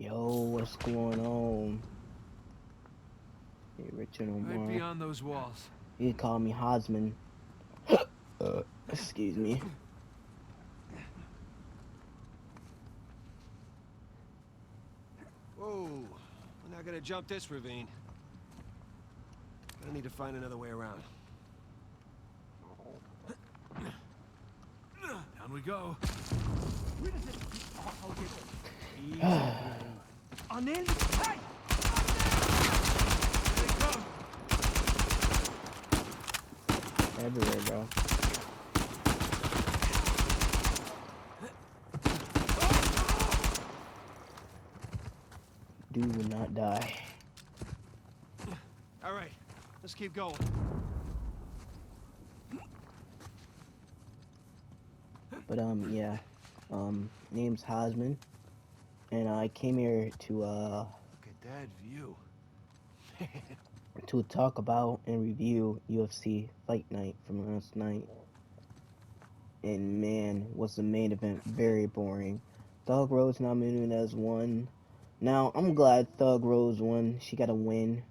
Yo, what's going on? Hey, Richard Right Omar. beyond those walls. You can call me Hosman. Excuse me. Whoa, we're not gonna jump this ravine. I need to find another way around. Down we go. Easy. On in. Hey! Here they come. Everywhere, bro. Do not die. All right, let's keep going. But yeah. Name's Hosman, and I came here Look at that view. to talk about and review UFC Fight Night from last night. And man, was the main event very boring. Thug Rose Namajunas won. Now I'm glad Thug Rose won. She got a win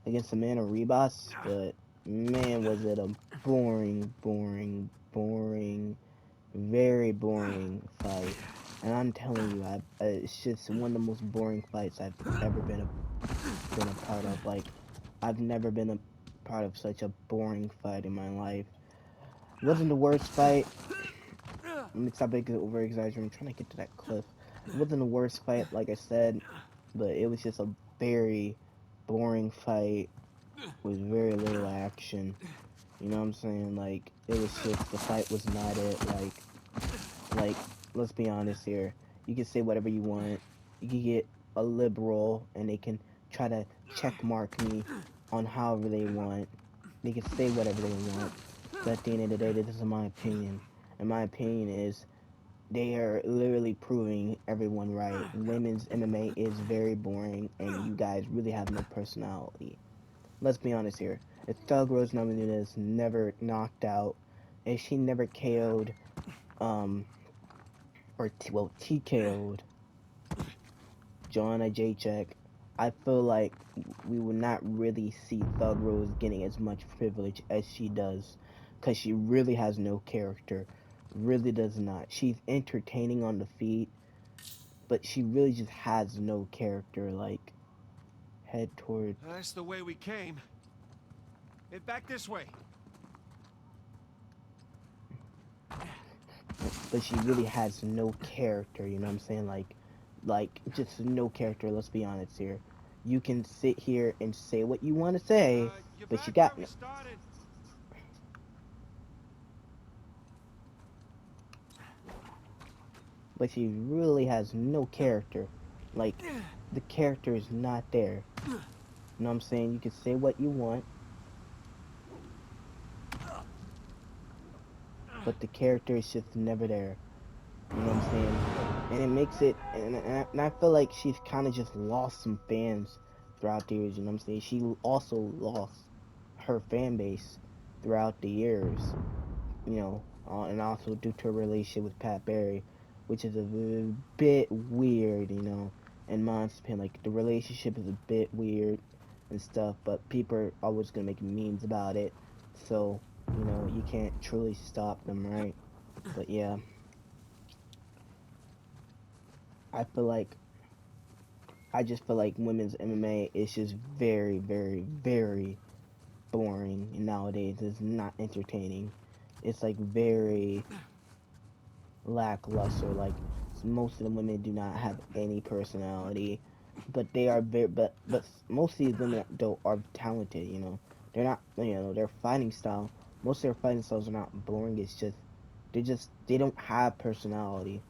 against Amanda Ribas, but man, was it a boring, very boring fight. And I'm telling you, it's just one of the most boring fights I've ever been a part of. Like, I've never been a part of such a boring fight in my life. It wasn't the worst fight. Let me stop over exaggerating. I'm trying to get to that cliff. It wasn't the worst fight, like I said, but it was just a very boring fight with very little action. You know what I'm saying? Like, it was just, the fight was not it. Like, let's be honest here. You can say whatever you want. You can get a liberal and they can try to check mark me on however they want. They can say whatever they want. But at the end of the day, this is my opinion. And my opinion is they are literally proving everyone right. Women's MMA is very boring and you guys really have no personality. Let's be honest here. If Thug Rose Namajunas never knocked out, if she never KO'd, um, TKO'd Joanna Jacek, I feel like we would not really see Thug Rose getting as much privilege as she does, because she really has no character. Really does not. She's entertaining on the feet, but she really just has no character. Like, head toward. That's the way we came. Head back this way. But she really has no character, you know what I'm saying? Like just no character, let's be honest here. You can sit here and say what you want to say, You're but she back where got we no. started. But she really has no character. Like, the character is not there. You know what I'm saying? You can say what you want, but the character is just never there. You know what I'm saying? And it makes it, and I feel like she's kind of just lost some fans throughout the years. You know what I'm saying? She also lost her fan base throughout the years. You know, and also due to her relationship with Pat Barry, which is a bit weird. You know, in my opinion, like the relationship is a bit weird and stuff. But people are always gonna make memes about it, so you know you can't truly stop them, right? But yeah. I feel like I just feel like women's MMA is just very boring nowadays. It's not entertaining. It's like very lackluster. Like most of the women do not have any personality, but they are very. But most of these women though are talented. You know, they're not. You know, their fighting style. Most of their fighting styles are not boring. It's just they don't have personality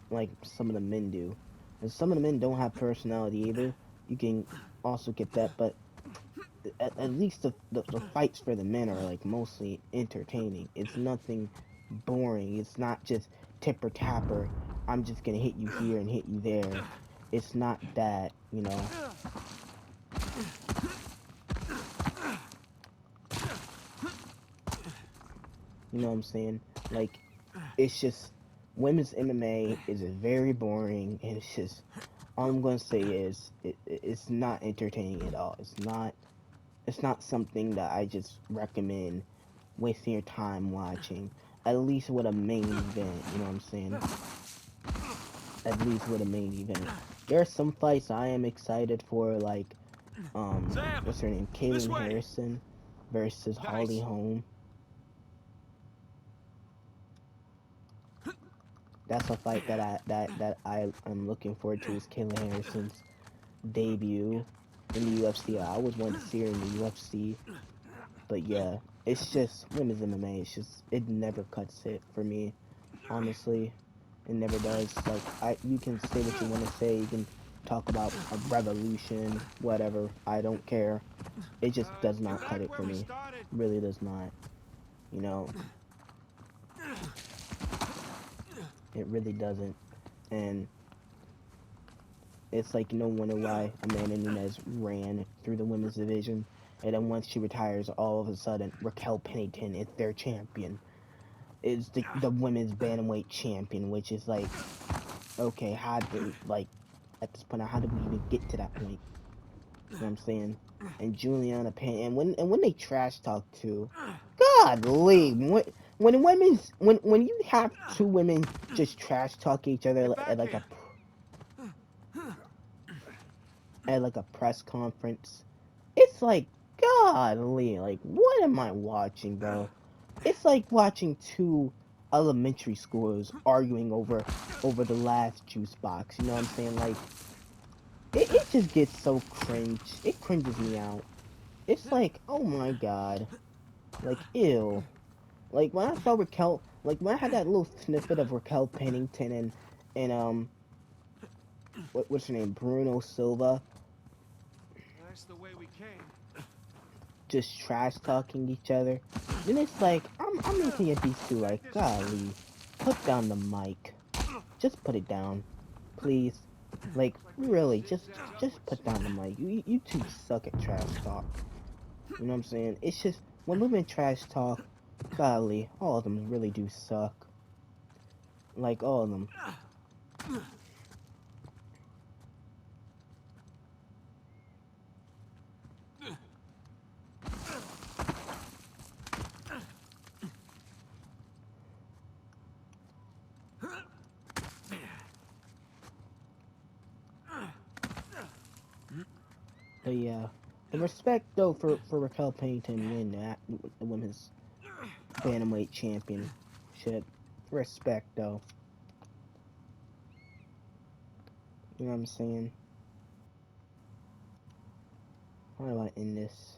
like some of the men do. And some of the men don't have personality either. You can also get that, but at least the fights for the men are like mostly entertaining. It's nothing boring. It's not just tipper tapper. I'm just gonna hit you here and hit you there. It's not that, you know. You know what I'm saying? Like, it's just women's MMA is very boring, and it's just all I'm gonna say is it's not entertaining at all. It's not something that I just recommend wasting your time watching. At least with a main event, you know what I'm saying? At least with a main event. There are some fights I am excited for, like Sam, what's her name? this Kaylin way. Harrison versus Holly Nice. Holm. That's a fight that I am looking forward to, is Kayla Harrison's debut in the UFC. I always wanted to see her in the UFC, but yeah, it's just women's MMA. It's just it never cuts it for me, honestly. It never does. Like you can say what you want to say. You can talk about a revolution, whatever. I don't care. It just does Get not cut back it where for we me. started. Really does not. You know, it really doesn't. And it's like no wonder why Amanda Nunes ran through the women's division, and then once she retires, all of a sudden Raquel Pennington is their champion. Is the women's bantamweight champion, which is like, okay, how did like at this point, how did we even get to that point? You know what I'm saying? And Juliana Payne, and when they trash talk too, godly, when you have two women just trash talk each other Get back here. at like a press conference, it's like, godly, like what am I watching, bro? It's like watching two elementary schoolers arguing over the last juice box. You know what I'm saying? Like it just gets so cringe. It cringes me out. It's like, oh my god, like ew. Like when I saw Raquel, like when I had that little snippet of Raquel Pennington and what's her name, Bruno Silva, That's the way we came. just trash talking each other. Then it's like I'm looking at these two Take like, this one. golly, put down the mic. Just put it down, please. Like Looks like we need to really, change that just upwards. put down the mic. You two suck at trash talk. You know what I'm saying? It's just when women trash talk, golly, all of them really do suck. Like all of them. But yeah, the respect though for Raquel Pennington winning the women's bantamweight championship. Respect though. You know what I'm saying? How do I end this?